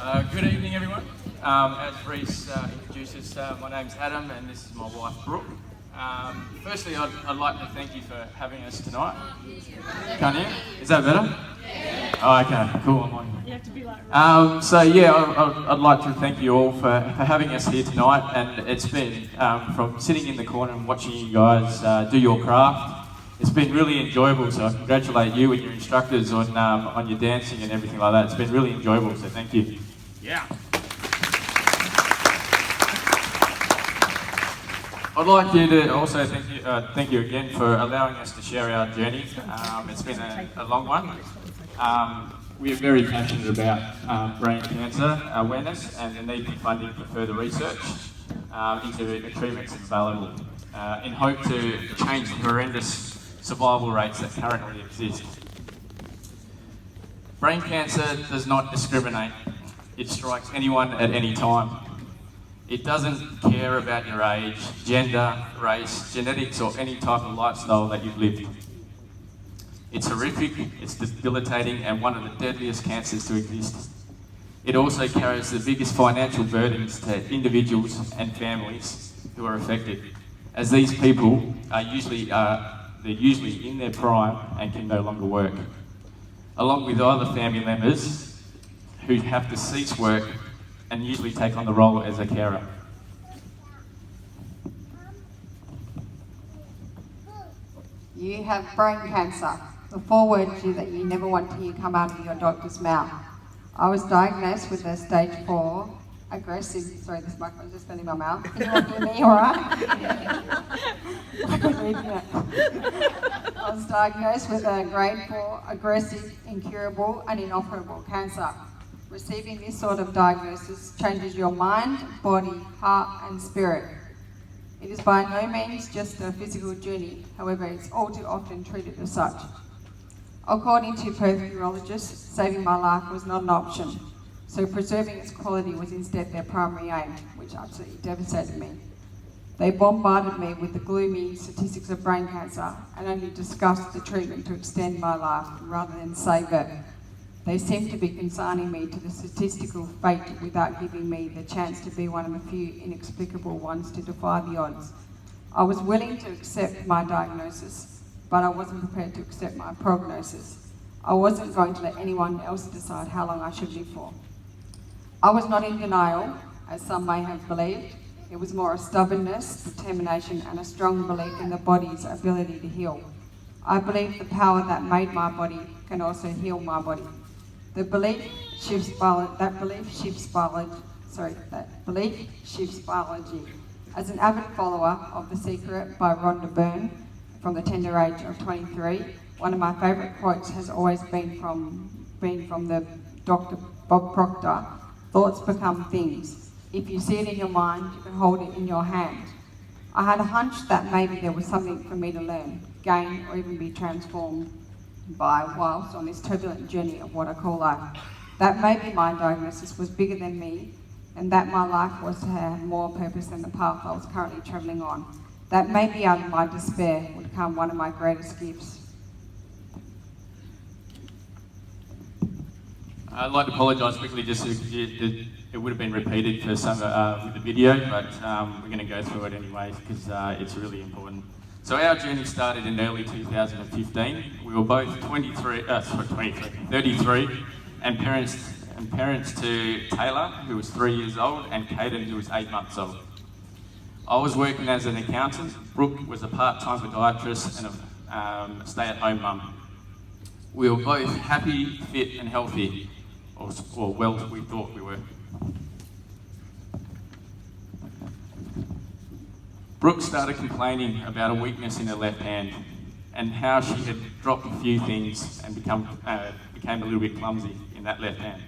Good evening, everyone. As Reese introduces, my name's Adam, and this is my wife, Brooke. Firstly, I'd like to thank you for having us tonight. Can't you? Is that better? Oh, okay, cool. I'm on. You have to be like. I'd like to thank you all for having us here tonight, and it's been from sitting in the corner and watching you guys do your craft. It's been really enjoyable, so I congratulate you and your instructors on your dancing and everything like that. It's been really enjoyable, so thank you. Yeah. I'd like you to also thank you again for allowing us to share our journey. It's been a long one. We are very passionate about brain cancer awareness and the need for funding for further research into treatments available in hope to change the horrendous survival rates that currently exist. Brain cancer does not discriminate. It strikes anyone at any time. It doesn't care about your age, gender, race, genetics, or any type of lifestyle that you've lived. It's horrific, it's debilitating, and one of the deadliest cancers to exist. It also carries the biggest financial burdens to individuals and families who are affected, as these people are usually in their prime and can no longer work, along with other family members who have to cease work and usually take on the role as a carer. You have brain cancer. The 4 words that you never want to hear come out of your doctor's mouth. I was diagnosed with a stage 4 aggressive, sorry, this microphone's just fell in my mouth. Can you all hear me all right? I couldn't read it. I was diagnosed with a grade 4 aggressive, incurable and inoperable cancer. Receiving this sort of diagnosis changes your mind, body, heart and spirit. It is by no means just a physical journey, however it's all too often treated as such. According to Perth urologists, saving my life was not an option, so preserving its quality was instead their primary aim, which absolutely devastated me. They bombarded me with the gloomy statistics of brain cancer and only discussed the treatment to extend my life rather than save it. They seemed to be consigning me to the statistical fate without giving me the chance to be one of the few inexplicable ones to defy the odds. I was willing to accept my diagnosis, but I wasn't prepared to accept my prognosis. I wasn't going to let anyone else decide how long I should live for. I was not in denial, as some may have believed. It was more a stubbornness, determination, and a strong belief in the body's ability to heal. I believe the power that made my body can also heal my body. That belief shifts biology. As an avid follower of The Secret by Rhonda Byrne, from the tender age of 23, one of my favourite quotes has always been from the Dr. Bob Proctor: thoughts become things. If you see it in your mind, you can hold it in your hand. I had a hunch that maybe there was something for me to learn, gain, or even be transformed by whilst on this turbulent journey of what I call life. That maybe my diagnosis was bigger than me, and that my life was to have more purpose than the path I was currently travelling on. That maybe out of my despair would come one of my greatest gifts. I'd like to apologise quickly, just so it would have been repeated for some with the video, but we're going to go through it anyway because it's really important. So our journey started in early 2015. We were both 33, and parents to Taylor, who was 3 years old, and Caden, who was 8 months old. I was working as an accountant. Brooke was a part-time podiatrist and a stay-at-home mum. We were both happy, fit and healthy, or well, we thought we were. Brooke started complaining about a weakness in her left hand and how she had dropped a few things and became a little bit clumsy in that left hand.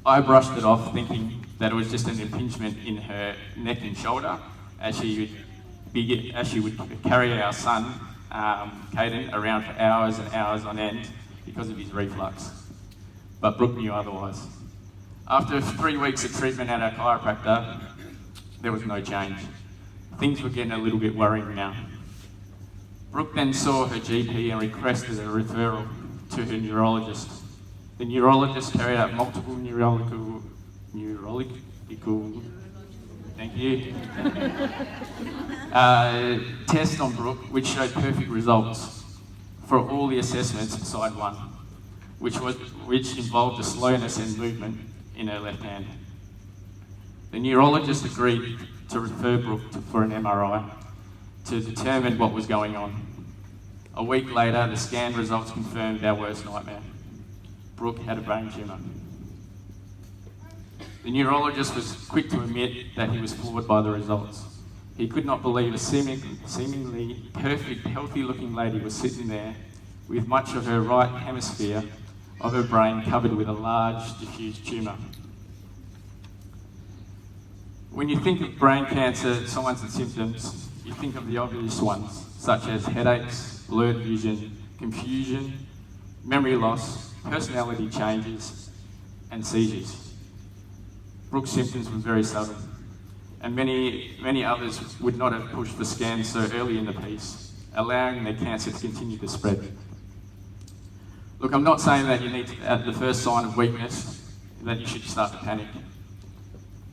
I brushed it off, thinking that it was just an impingement in her neck and shoulder as she would carry our son, Caden, around for hours and hours on end because of his reflux. But Brooke knew otherwise. After 3 weeks of treatment at our chiropractor, there was no change. Things were getting a little bit worrying now. Brooke then saw her GP and requested a referral to her neurologist. The neurologist carried out multiple neurological, thank you, test on Brooke, which showed perfect results for all the assessments side one, which involved a slowness in movement in her left hand. The neurologist agreed to refer Brooke for an MRI to determine what was going on. A week later, the scan results confirmed our worst nightmare. Brooke had a brain tumour. The neurologist was quick to admit that he was floored by the results. He could not believe a seemingly perfect, healthy-looking lady was sitting there with much of her right hemisphere of her brain covered with a large, diffuse tumour. When you think of brain cancer signs and symptoms, you think of the obvious ones, such as headaches, blurred vision, confusion, memory loss, personality changes, and seizures. Brooke's symptoms were very subtle, and many others would not have pushed the scan so early in the piece, allowing their cancer to continue to spread. Look, I'm not saying that you need to, at the first sign of weakness, that you should start to panic.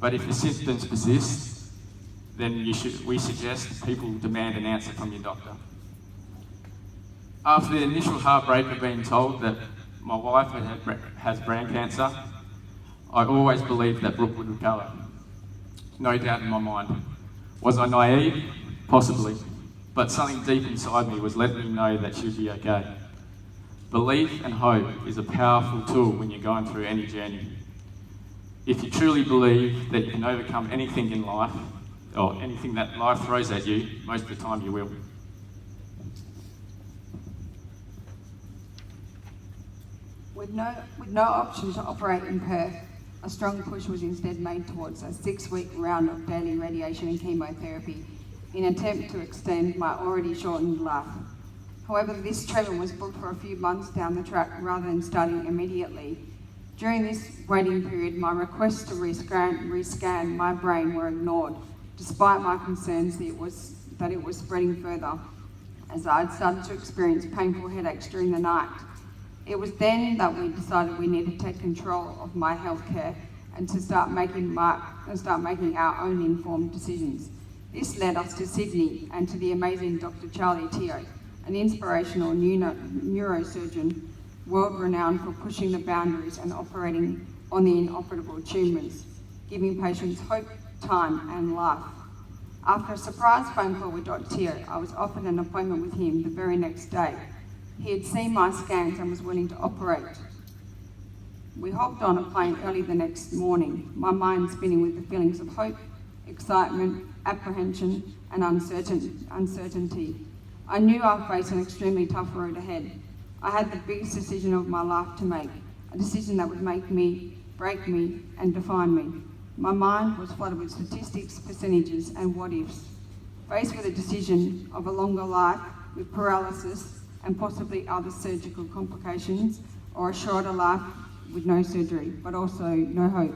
But if the symptoms persist, then we suggest people demand an answer from your doctor. After the initial heartbreak of being told that my wife has brain cancer, I always believed that Brooke would recover. No doubt in my mind. Was I naive? Possibly. But something deep inside me was letting me know that she'd be okay. Belief and hope is a powerful tool when you're going through any journey. If you truly believe that you can overcome anything in life, or anything that life throws at you, most of the time you will. With no option to operate in Perth, a strong push was instead made towards a 6-week round of daily radiation and chemotherapy in an attempt to extend my already shortened life. However, this treatment was booked for a few months down the track rather than starting immediately. During this waiting period, my requests to rescan my brain were ignored, despite my concerns that it was spreading further, as I had started to experience painful headaches during the night. It was then that we decided we needed to take control of my healthcare and to start making our own informed decisions. This led us to Sydney and to the amazing Dr. Charlie Teo, an inspirational neurosurgeon, world-renowned for pushing the boundaries and operating on the inoperable tumours, giving patients hope, time and life. After a surprise phone call with Dr. Teo, I was offered an appointment with him the very next day. He had seen my scans and was willing to operate. We hopped on a plane early the next morning, my mind spinning with the feelings of hope, excitement, apprehension and uncertainty. I knew I faced an extremely tough road ahead. I had the biggest decision of my life to make, a decision that would make me, break me, and define me. My mind was flooded with statistics, percentages, and what-ifs. Faced with a decision of a longer life with paralysis and possibly other surgical complications, or a shorter life with no surgery, but also no hope.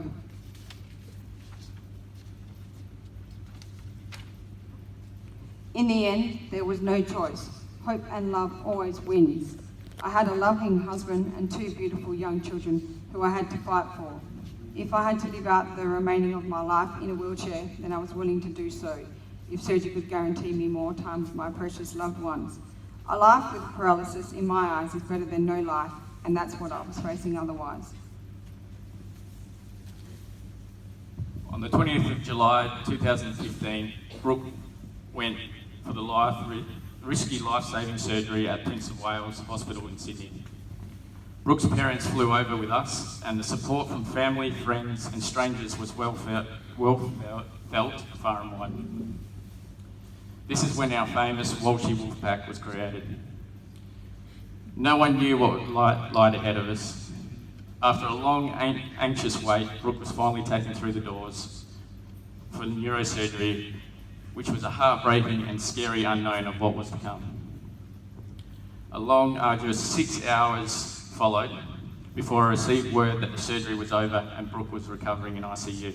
In the end, there was no choice. Hope and love always wins. I had a loving husband and 2 beautiful young children who I had to fight for. If I had to live out the remaining of my life in a wheelchair, then I was willing to do so, if surgery could guarantee me more time with my precious loved ones. A life with paralysis, in my eyes, is better than no life, and that's what I was facing otherwise. On the 20th of July 2015, Brooke went for the risky life-saving surgery at Prince of Wales Hospital in Sydney. Brooke's parents flew over with us, and the support from family, friends and strangers was well felt far and wide. This is when our famous Walshy Wolfpack was created. No one knew what lied ahead of us. After a long, anxious wait, Brooke was finally taken through the doors for neurosurgery, which was a heartbreaking and scary unknown of what was to come. A long, arduous 6 hours followed before I received word that the surgery was over and Brooke was recovering in ICU.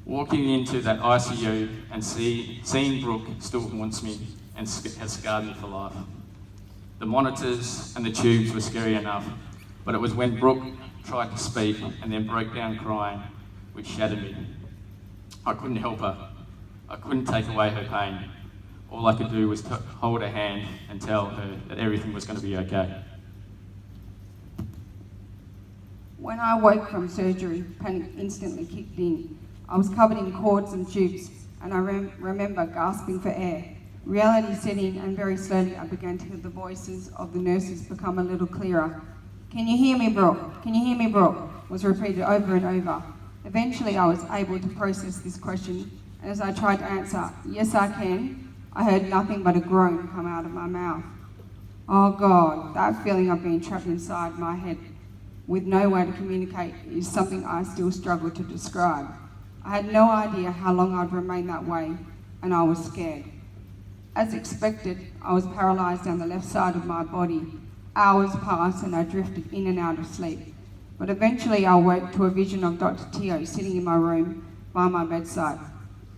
Walking into that ICU and seeing Brooke still haunts me and has scarred me for life. The monitors and the tubes were scary enough, but it was when Brooke tried to speak and then broke down crying which shattered me. I couldn't help her. I couldn't take away her pain. All I could do was hold her hand and tell her that everything was going to be okay. When I woke from surgery, panic instantly kicked in. I was covered in cords and tubes, and I remember gasping for air. Reality set in, and very slowly I began to hear the voices of the nurses become a little clearer. "Can you hear me, Brooke? Can you hear me, Brooke?" was repeated over and over. Eventually I was able to process this question, and as I tried to answer, "Yes, I can," I heard nothing but a groan come out of my mouth. Oh God, that feeling of being trapped inside my head with no way to communicate is something I still struggle to describe. I had no idea how long I'd remain that way, and I was scared. As expected, I was paralysed down the left side of my body. Hours passed and I drifted in and out of sleep. But eventually I woke to a vision of Dr. Teo sitting in my room by my bedside.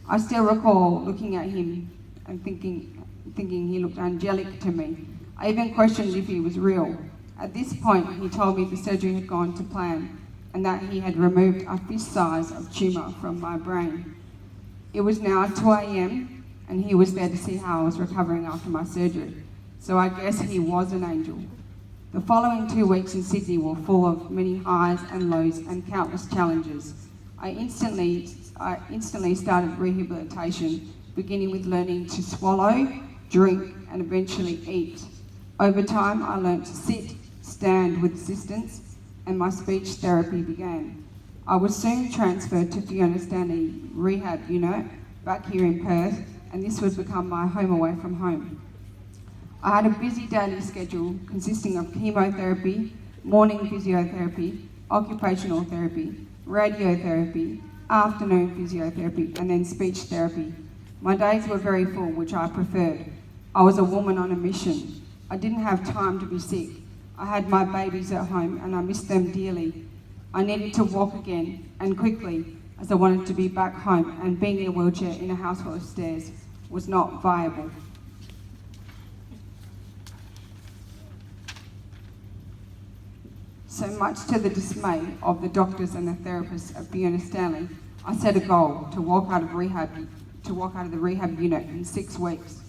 I still recall looking at him and thinking he looked angelic to me. I even questioned if he was real. At this point, he told me the surgery had gone to plan and that he had removed a fist size of tumour from my brain. It was now 2 a.m. and he was there to see how I was recovering after my surgery. So I guess he was an angel. The following 2 weeks in Sydney were full of many highs and lows and countless challenges. I instantly started rehabilitation, beginning with learning to swallow, drink, and eventually eat. Over time, I learned to sit, stand with assistance, and my speech therapy began. I was soon transferred to Fiona Stanley Rehab Unit back here in Perth, and this would become my home away from home. I had a busy daily schedule consisting of chemotherapy, morning physiotherapy, occupational therapy, radiotherapy, afternoon physiotherapy, and then speech therapy. My days were very full, which I preferred. I was a woman on a mission. I didn't have time to be sick. I had my babies at home and I missed them dearly. I needed to walk again, and quickly, as I wanted to be back home, and being in a wheelchair in a house full of stairs was not viable. So much to the dismay of the doctors and the therapists at Fiona Stanley, I set a goal to walk out of the rehab unit in 6 weeks.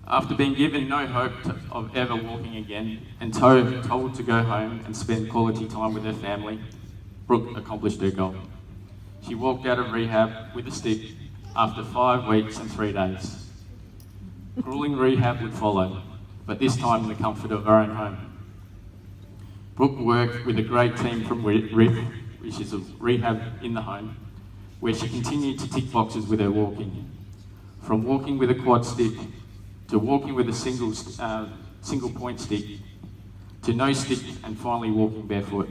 After being given no hope of ever walking again and told to go home and spend quality time with her family, Brooke accomplished her goal. She walked out of rehab with a stick after 5 weeks and 3 days. Grueling rehab would follow, but this time in the comfort of her own home. Brooke worked with a great team from RIF, which is a rehab in the home, where she continued to tick boxes with her walking. From walking with a quad stick, to walking with a single point stick, to no stick, and finally walking barefoot.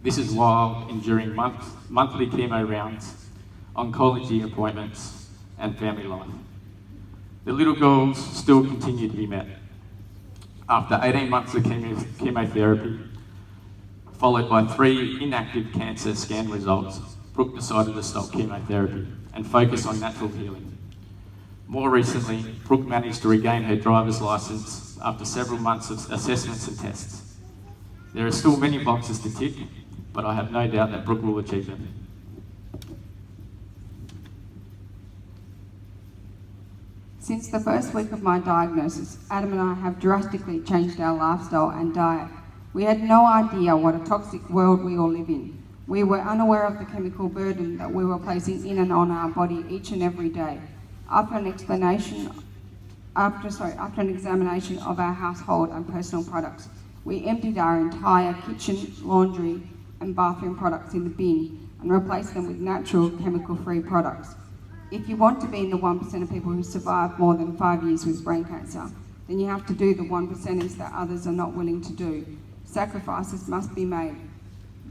This is while enduring monthly chemo rounds, oncology appointments, and family life. The little goals still continue to be met. After 18 months of chemotherapy, followed by 3 inactive cancer scan results, Brooke decided to stop chemotherapy and focus on natural healing. More recently, Brooke managed to regain her driver's licence after several months of assessments and tests. There are still many boxes to tick, but I have no doubt that Brooke will achieve them. Since the first week of my diagnosis, Adam and I have drastically changed our lifestyle and diet. We had no idea what a toxic world we all live in. We were unaware of the chemical burden that we were placing in and on our body each and every day. After an examination of our household and personal products, we emptied our entire kitchen, laundry and bathroom products in the bin and replaced them with natural, chemical-free products. If you want to be in the 1% of people who survive more than 5 years with brain cancer, then you have to do the 1%ers that others are not willing to do. Sacrifices must be made.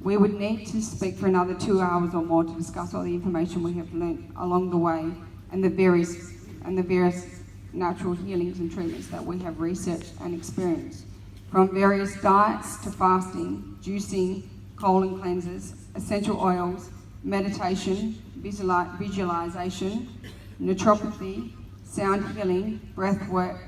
We would need to speak for another 2 hours or more to discuss all the information we have learnt along the way and the various natural healings and treatments that we have researched and experienced. From various diets to fasting, juicing, colon cleansers, essential oils, meditation, visualization, naturopathy, sound healing, breath work,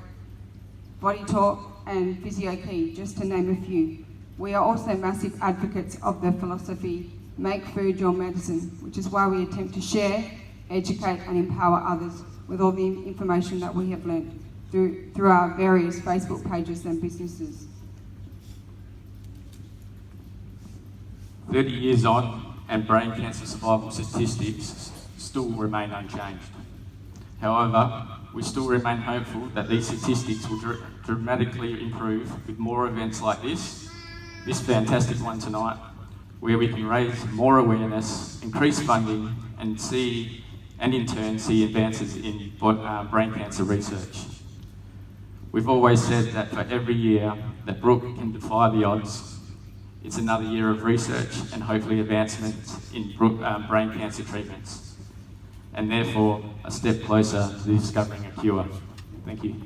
body talk, and physio-key, just to name a few. We are also massive advocates of the philosophy, make food your medicine, which is why we attempt to share, educate and empower others with all the information that we have learnt through our various Facebook pages and businesses. 30 years on, and brain cancer survival statistics still remain unchanged. However, we still remain hopeful that these statistics will dramatically improve with more events like this fantastic one tonight, where we can raise more awareness, increase funding, and in turn see advances in brain cancer research. We've always said that for every year that Brooke can defy the odds, it's another year of research and hopefully advancements in brain cancer treatments, and therefore a step closer to discovering a cure. Thank you.